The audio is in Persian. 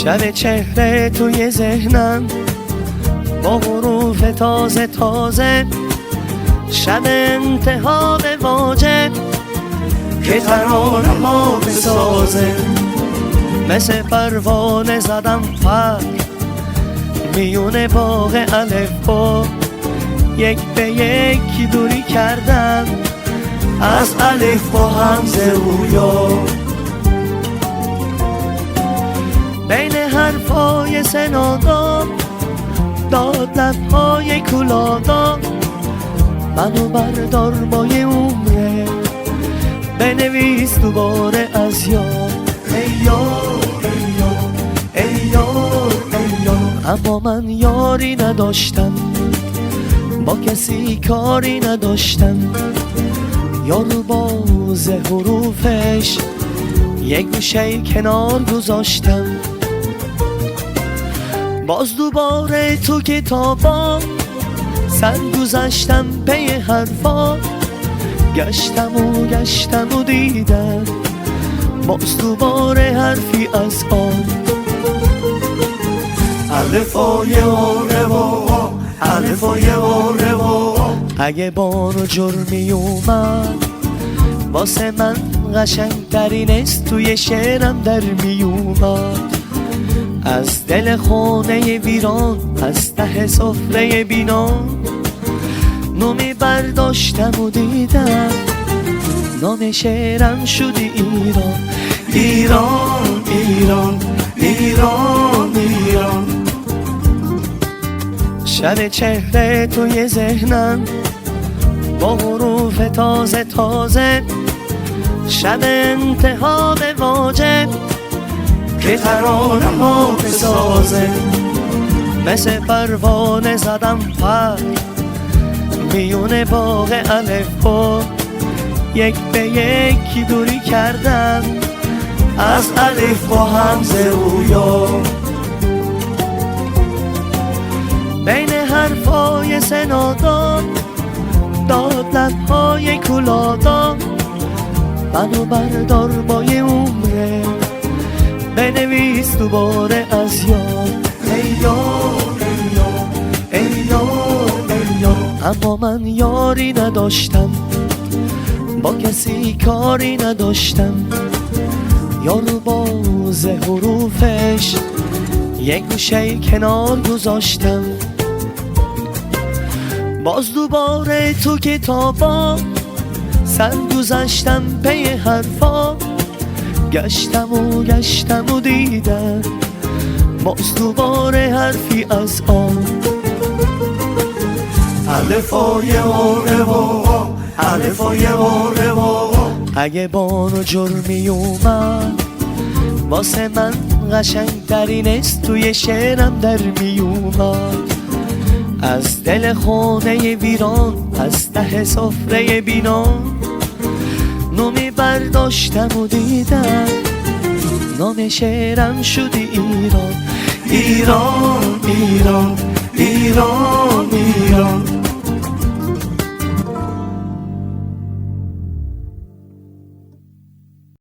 شب چهره توی ذهنم با حروف تازه تازه، شب انتها به واجه که ترانه ها بسازه. مثل پروانه زدم پر میون باغ الف با، یک به یک دوری کردم از الف با همزه رویا. بین حرفای سنادا داد لبهای کولادا، منو بردار با یه عمره بنویس دوباره از یاد. ای یار ای یار ای یار ای یار. اما من یاری نداشتم، با کسی کاری نداشتم، یارو باز حروفش یک گوشه کنار گذاشتم. باز دوباره تو کتابا سر گذاشتم پی حرفا، گشتم و دیدم باز دوباره حرفی از آن. الفای آروا الفای آروا. اگه بانو جرمی اومد واسه من قشنگ ترین است توی شعرم در می اومد. از دل خونه ویران، از ته سفره بینان، نومی برداشتم و دیدم نام شعرم شدی ایران. ایران ایران ایران ایران. شب چهره توی ذهنم با حروف تازه تازه، شب انتها به واجه که ترانه ها بسازه. مثل پروانه زدم پر میون باغ الف با، یک به یک دوری کردم از الف با همزه رویا. بین حرفای سنادا داد لبهای کولادا، منو بردار با یه عمره بنویس دوباره از یاد. ای یار ای یار ای یار ای یار. اما من یاری نداشتم، با کسی کاری نداشتم، یارو باز حروفش یک گوشه کنار گذاشتم. باز دوباره تو کتابا سر گذاشتم پی حرفا، گشتم و دیدم باز دوباره حرفی از آن. الفای آروا الفای آروا. اگه بانو جرمی اومد واسه من قشنگ ترین است توی شعرم در می اومد. از دل خونه ویران، از ته سفره بینان، نومی برداشتم و دیدم نام شعرم شدی ایران. ایران ایران